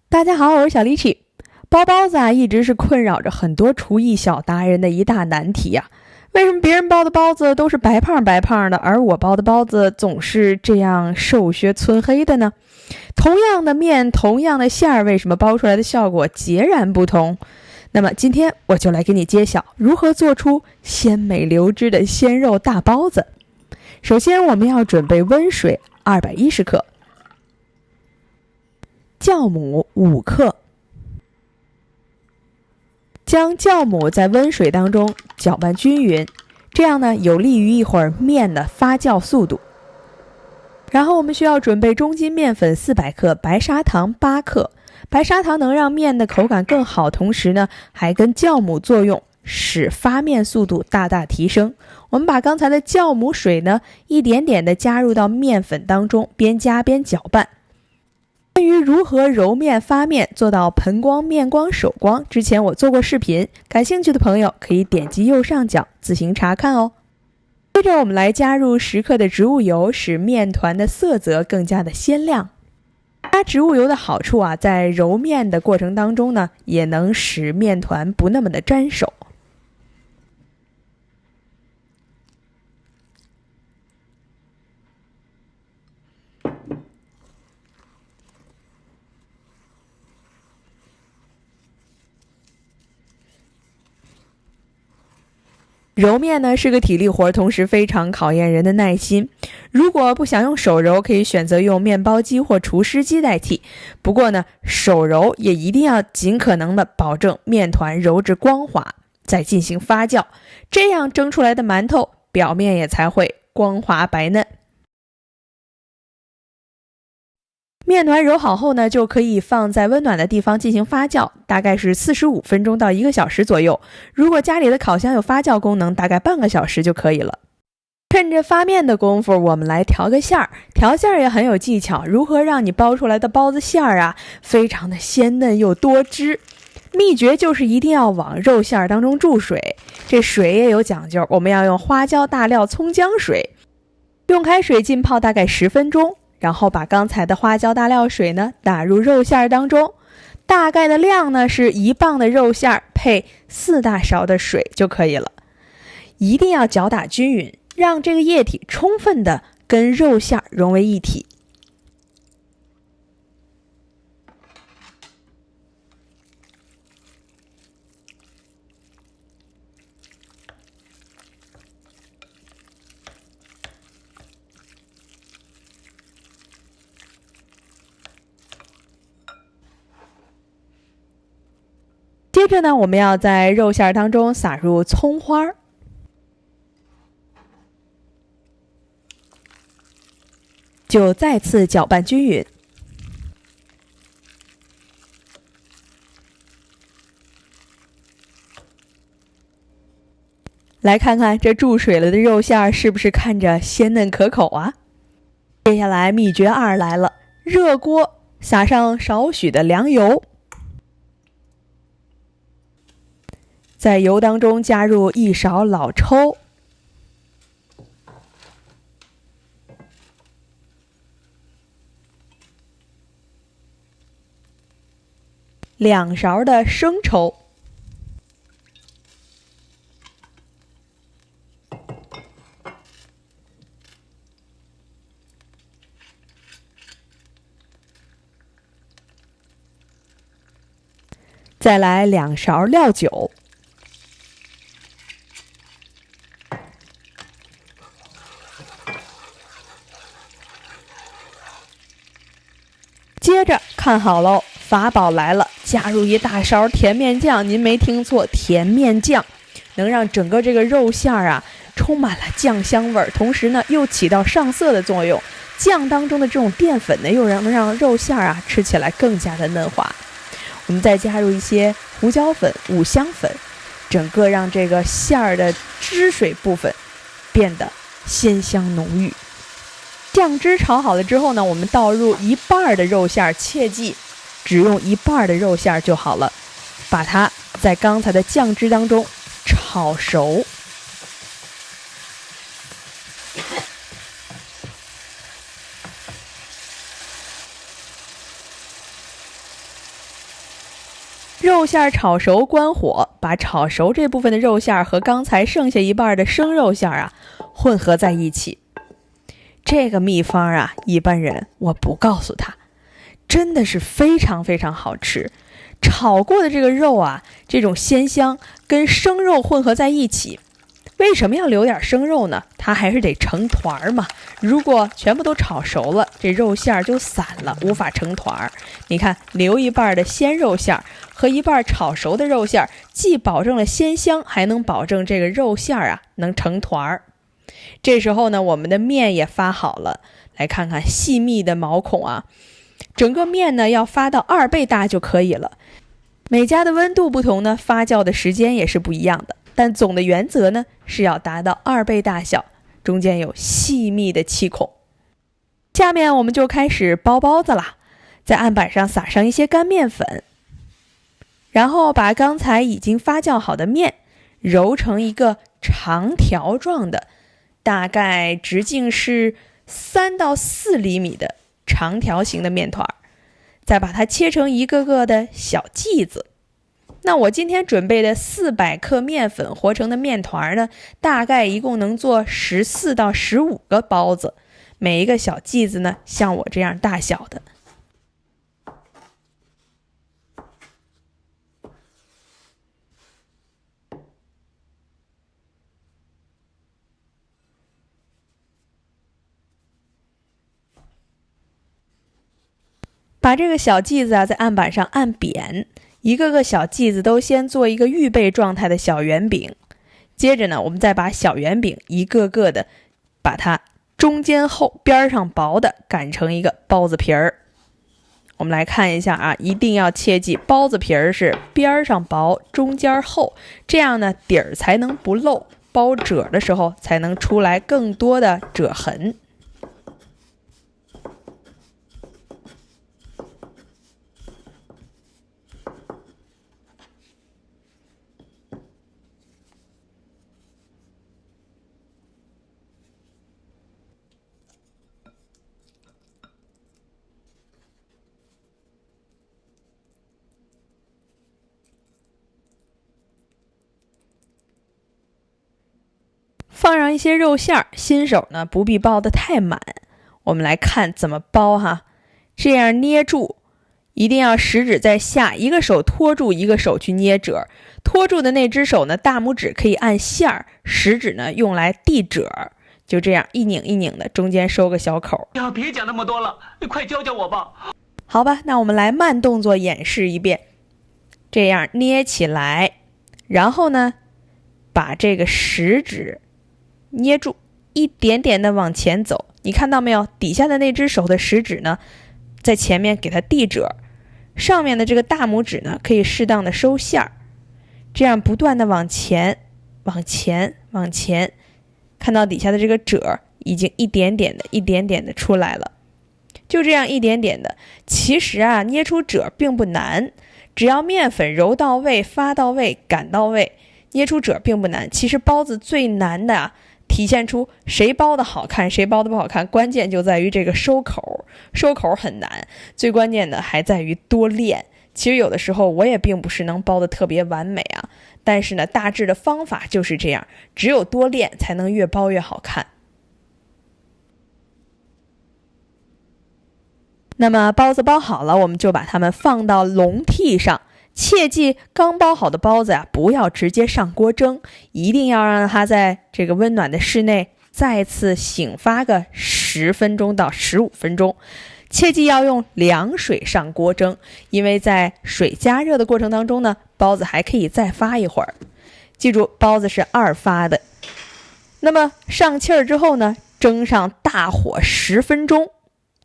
大家好，我是小李启。包包子啊，一直是困扰着很多厨艺小达人的一大难题呀。为什么别人包的包子都是白胖白胖的，而我包的包子总是这样瘦削皴黑的呢？同样的面，同样的馅儿，为什么包出来的效果截然不同？那么今天我就来给你揭晓如何做出鲜美流汁的鲜肉大包子。首先我们要准备温水210克，酵母5克，将酵母在温水当中搅拌均匀，这样呢有利于一会儿面的发酵速度。然后我们需要准备中筋面粉400克，白砂糖8克。白砂糖能让面的口感更好，同时呢还跟酵母作用，使发面速度大大提升。我们把刚才的酵母水呢一点点的加入到面粉当中，边加边搅拌。关于如何揉面发面做到盆光面光手光，之前我做过视频，感兴趣的朋友可以点击右上角自行查看哦。接着我们来加入10克的植物油，使面团的色泽更加的鲜亮。加植物油的好处啊，在揉面的过程当中呢，也能使面团不那么的粘手。揉面呢是个体力活，同时非常考验人的耐心。如果不想用手揉，可以选择用面包机或厨师机代替。不过呢，手揉也一定要尽可能的保证面团揉至光滑，再进行发酵，这样蒸出来的馒头表面也才会光滑白嫩。面团揉好后呢，就可以放在温暖的地方进行发酵，大概是45分钟到1个小时左右。如果家里的烤箱有发酵功能，大概半个小时就可以了。趁着发面的功夫，我们来调个馅儿。调馅儿也很有技巧，如何让你包出来的包子馅儿啊，非常的鲜嫩又多汁。秘诀就是一定要往肉馅儿当中注水，这水也有讲究，我们要用花椒、大料、葱姜水，用开水浸泡大概10分钟。然后把刚才的花椒大料水呢打入肉馅当中，大概的量呢是1磅的肉馅配4大勺的水就可以了。一定要搅打均匀，让这个液体充分的跟肉馅融为一体。接着呢，我们要在肉馅当中撒入葱花，就再次搅拌均匀。来看看这注水了的肉馅是不是看着鲜嫩可口啊？接下来秘诀2来了，热锅撒上少许的凉油，在油当中加入1勺老抽，2勺的生抽，再来2勺料酒，接着看好喽，法宝来了，加入1大勺甜面酱。您没听错，甜面酱能让整个这个肉馅啊充满了酱香味儿，同时呢又起到上色的作用。酱当中的这种淀粉呢，又能让肉馅啊吃起来更加的嫩滑。我们再加入一些胡椒粉、五香粉，整个让这个馅儿的汁水部分变得鲜香浓郁。酱汁炒好了之后呢，我们倒入1半的肉馅，切记只用1半的肉馅就好了，把它在刚才的酱汁当中炒熟。肉馅炒熟，关火，把炒熟这部分的肉馅和刚才剩下一半的生肉馅混合在一起。这个秘方一般人我不告诉他，真的是非常非常好吃。炒过的这个肉这种鲜香跟生肉混合在一起。为什么要留点生肉呢？它还是得成团嘛。如果全部都炒熟了，这肉馅就散了，无法成团。你看，留一半的鲜肉馅和一半炒熟的肉馅，既保证了鲜香，还能保证这个肉馅能成团。这时候呢，我们的面也发好了，来看看细密的毛孔整个面呢要发到2倍大就可以了。每家的温度不同呢，发酵的时间也是不一样的。但总的原则呢是要达到2倍大小，中间有细密的气孔。下面我们就开始包包子啦，在案板上撒上一些干面粉，然后把刚才已经发酵好的面揉成一个长条状的，大概直径是3到4厘米的长条形的面团，再把它切成一个个的小剂子。那我今天准备的400克面粉和成的面团呢，大概一共能做14到15个包子，每一个小剂子呢像我这样大小的。把这个小剂子在案板上按扁，一个个小剂子都先做一个预备状态的小圆饼。接着呢，我们再把小圆饼一个个的把它中间厚边上薄的擀成一个包子皮儿。我们来看一下一定要切记，包子皮儿是边上薄中间厚，这样呢底儿才能不漏，包褶的时候才能出来更多的褶痕。放上一些肉馅，新手呢不必包得太满。我们来看怎么包这样捏住，一定要食指在下，一个手托住，一个手去捏褶。托住的那只手呢，大拇指可以按馅，食指呢用来递褶。就这样一拧一拧的，中间收个小口。别讲那么多了，你快教教我吧。好吧，那我们来慢动作演示一遍。这样捏起来，然后呢，把这个食指捏住，一点点的往前走。你看到没有？底下的那只手的食指呢，在前面给它递褶，上面的这个大拇指呢，可以适当的收馅儿。这样不断的往前，往前，往前，看到底下的这个褶已经一点点的、一点点的出来了。就这样一点点的，其实捏出褶并不难，只要面粉揉到位、发到位、擀到位，捏出褶并不难。其实包子最难的体现出谁包的好看，谁包的不好看，关键就在于这个收口，收口很难。最关键的还在于多练。其实有的时候我也并不是能包的特别完美但是呢，大致的方法就是这样，只有多练才能越包越好看。那么包子包好了，我们就把它们放到笼屉上。切记，刚包好的包子不要直接上锅蒸，一定要让它在这个温暖的室内再次醒发个10分钟到15分钟。切记要用凉水上锅蒸，因为在水加热的过程当中呢，包子还可以再发一会儿。记住，包子是2发的。那么上气儿之后呢，蒸上大火10分钟。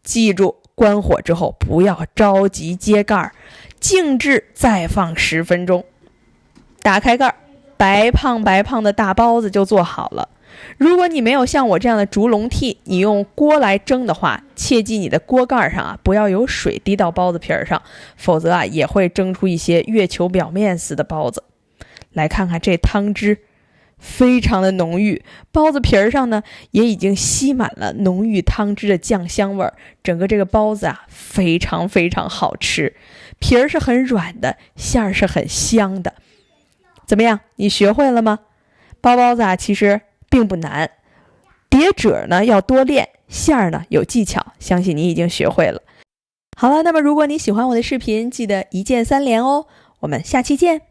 记住，关火之后不要着急揭盖，静置再放10分钟。打开盖，白胖白胖的大包子就做好了。如果你没有像我这样的竹笼屉，你用锅来蒸的话，切记你的锅盖上不要有水滴到包子皮上，否则也会蒸出一些月球表面似的包子。来看看这汤汁，非常的浓郁，包子皮儿上呢也已经吸满了浓郁汤汁的酱香味儿，整个这个包子啊非常非常好吃，皮儿是很软的，馅儿是很香的。怎么样，你学会了吗？包子啊其实并不难，叠褶呢要多练，馅儿呢有技巧，相信你已经学会了。好了，那么如果你喜欢我的视频，记得一键3连哦，我们下期见。